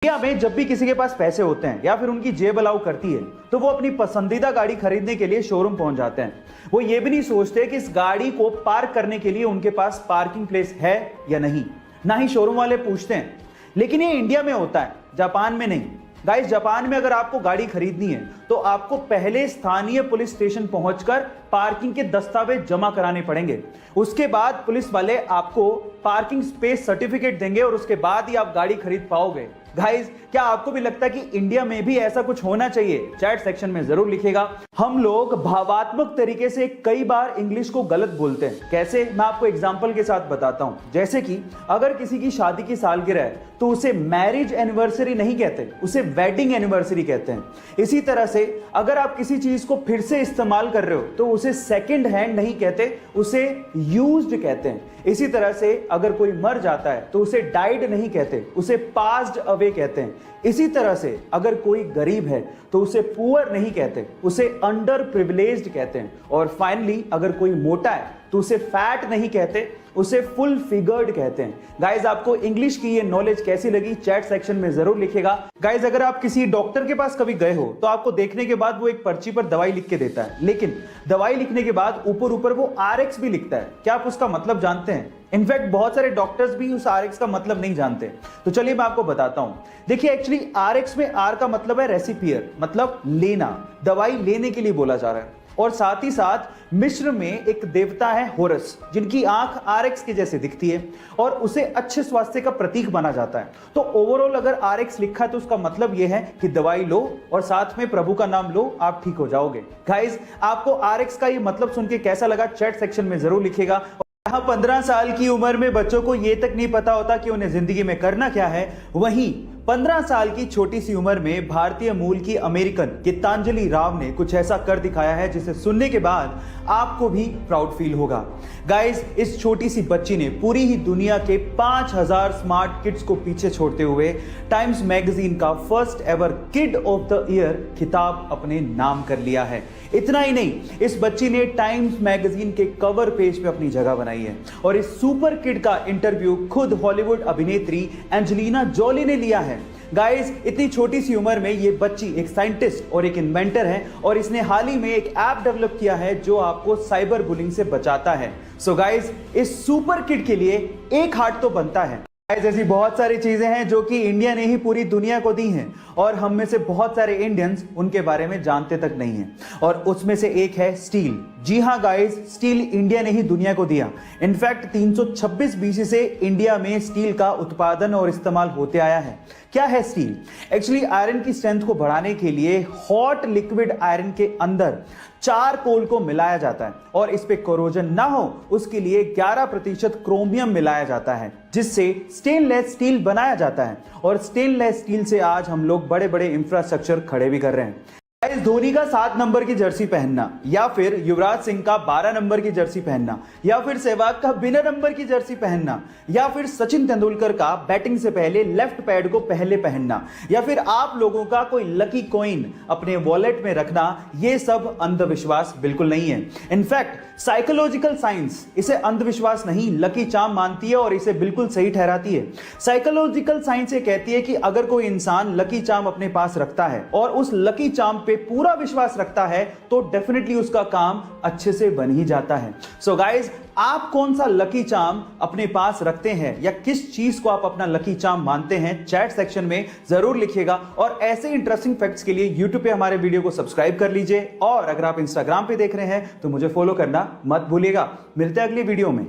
India में जब भी किसी के पास पैसे होते हैं या फिर उनकी जेब अलाउ करती है तो वो अपनी पसंदीदा गाड़ी खरीदने के लिए शोरूम पहुंच जाते हैं। वो ये भी नहीं सोचते कि इस गाड़ी को पार्क करने के लिए उनके पास पार्किंग प्लेस है या नहीं, ना ही शोरूम वाले पूछते हैं। लेकिन ये इंडिया में होता है, जापान में नहीं। गाइस, जापान में अगर आपको गाड़ी खरीदनी है तो आपको पहले स्थानीय पुलिस स्टेशन पहुंचकर पार्किंग के दस्तावेज जमा कराने पड़ेंगे। उसके बाद पुलिस वाले आपको पार्किंग स्पेस सर्टिफिकेट देंगे और उसके बाद ही आप गाड़ी खरीद पाओगे। गाइस, क्या आपको भी लगता है कि इंडिया में भी ऐसा कुछ होना चाहिए? चैट सेक्शन में जरूर लिखिएगा। हम लोग भावात्मक तरीके से कई बार इंग्लिश को गलत बोलते हैं। कैसे? मैं आपको एग्जांपल के साथ बताता हूं। जैसे कि अगर किसी की शादी की सालगिरह है तो उसे मैरिज एनिवर्सरी नहीं कहते, उसे वेडिंग एनिवर्सरी कहते हैं। इसी तरह से अगर आप किसी चीज को फिर से इस्तेमाल कर रहे हो तो उसे सेकेंड हैंड नहीं कहते, उसे यूज्ड कहते हैं। इसी तरह से अगर कोई मर जाता है तो उसे डाइड नहीं कहते, उसे पास्ड अवे कहते हैं। इसी तरह से अगर कोई गरीब है तो उसे पुअर नहीं कहते, उसे अंडर प्रिविलेज्ड कहते हैं। और फाइनली अगर कोई मोटा है तो उसे फैट नहीं कहते, उसे फुल फिगर्ड कहते हैं। गाइज, आपको इंग्लिश की ये नॉलेज कैसी लगी चैट सेक्शन में जरूर लिखिएगा। गाइज, अगर आप किसी डॉक्टर के पास कभी गए हो तो आपको देखने के बाद वो एक पर्ची पर दवाई लिख के देता है, लेकिन दवाई लिखने के बाद ऊपर ऊपर वो RX भी लिखता है। क्या आप उसका मतलब जानते हैं? इनफैक्ट बहुत सारे डॉक्टर्स भी उस RX का मतलब नहीं जानते। तो चलिए मैं आपको बताता हूं। देखिए, एक्चुअली RX में R का मतलब है रेसिपियर, मतलब लेना, दवाई लेने के लिए बोला जा रहा है। और साथ ही साथ मिस्र में एक देवता है होरस, जिनकी आंख RX के जैसे दिखती है और उसे अच्छे स्वास्थ्य का प्रतीक माना जाता है। तो ओवरऑल अगर RX लिखा है तो उसका मतलब यह है कि दवाई लो और साथ में प्रभु का नाम लो, आप ठीक हो जाओगे। गाइस, आपको RX का ये मतलब सुन के कैसा लगा चैट सेक्शन में जरूर लिखिएगा। यहाँ 15 साल की उम्र में बच्चों को यह तक नहीं पता होता कि उन्हें जिंदगी में करना क्या है, वहीं 15 साल की छोटी सी उम्र में भारतीय मूल की अमेरिकन गीतांजलि राव ने कुछ ऐसा कर दिखाया है जिसे सुनने के बाद आपको भी प्राउड फील होगा। गाइस, इस छोटी सी बच्ची ने पूरी ही दुनिया के 5000 स्मार्ट किड्स को पीछे छोड़ते हुए टाइम्स मैगजीन का first ever kid of the year खिताब अपने नाम कर लिया है। इतना ही नहीं, इस बच्ची ने टाइम्स मैगजीन के कवर पेज पे अपनी जगह बनाई है और इस सुपर किड का इंटरव्यू खुद हॉलीवुड अभिनेत्री एंजेलिना जोली ने लिया है। गाइस, इतनी छोटी सी उम्र में ये बच्ची एक साइंटिस्ट और एक इन्वेंटर है और इसने हाल ही में एक ऐप डेवलप किया है जो आपको साइबर बुलिंग से बचाता है। सो गाइस, इस सुपर किड के लिए एक हार्ट तो बनता है। ऐसी बहुत सारी चीजें हैं जो कि इंडिया ने ही पूरी दुनिया को दी हैं और हम में से बहुत सारे इंडियंस उनके बारे में जानते तक नहीं हैं, और उसमें से एक है स्टील। जी हां गाइस, स्टील इंडिया ने ही दुनिया को दिया। इनफैक्ट 326 BC से इंडिया में स्टील का उत्पादन और इस्तेमाल होते आया है। क्या है स्टील? एक्चुअली आयरन की स्ट्रेंथ को बढ़ाने के लिए हॉट लिक्विड आयरन के अंदर चारकोल को मिलाया जाता है और इस पे कोरोजन ना हो उसके लिए 11% क्रोमियम मिलाया जाता है, जिससे स्टेनलेस स्टील बनाया जाता है। और स्टेनलेस स्टील से आज हम लोग बड़े बड़े इंफ्रास्ट्रक्चर खड़े भी कर रहे हैं। धोनी का 7 नंबर की जर्सी पहनना, या फिर युवराज सिंह का 12 नंबर की जर्सी पहनना, या फिर सहवाग का बिना नंबर की जर्सी पहनना, या फिर सचिन तेंदुलकर का बैटिंग से पहले लेफ्ट पैड को पहले पहनना, या फिर आप लोगों का कोई लकी कॉइन अपने वॉलेट में रखना, ये सब अंधविश्वास बिल्कुल नहीं है। इनफैक्ट साइकोलॉजिकल साइंस इसे अंधविश्वास नहीं, लकी चार्म मानती है और इसे बिल्कुल सही ठहराती है। साइकोलॉजिकल साइंस ये कहती है कि अगर कोई इंसान लकी चार्म अपने पास रखता है और उस लकी चार्म पे पूरा विश्वास रखता है तो डेफिनेटली उसका काम अच्छे से बन ही जाता है। सो गाइज, आप कौन सा लकी चार्म अपने पास रखते हैं या किस चीज को आप अपना लकी चार्म मानते हैं, चैट सेक्शन में जरूर लिखिएगा। और ऐसे इंटरेस्टिंग फैक्ट्स के लिए यूट्यूब पे हमारे वीडियो को सब्सक्राइब कर लीजिए और अगर आप इंस्टाग्राम पे देख रहे हैं तो मुझे फॉलो करना मत भूलिएगा। मिलते हैं अगली वीडियो में।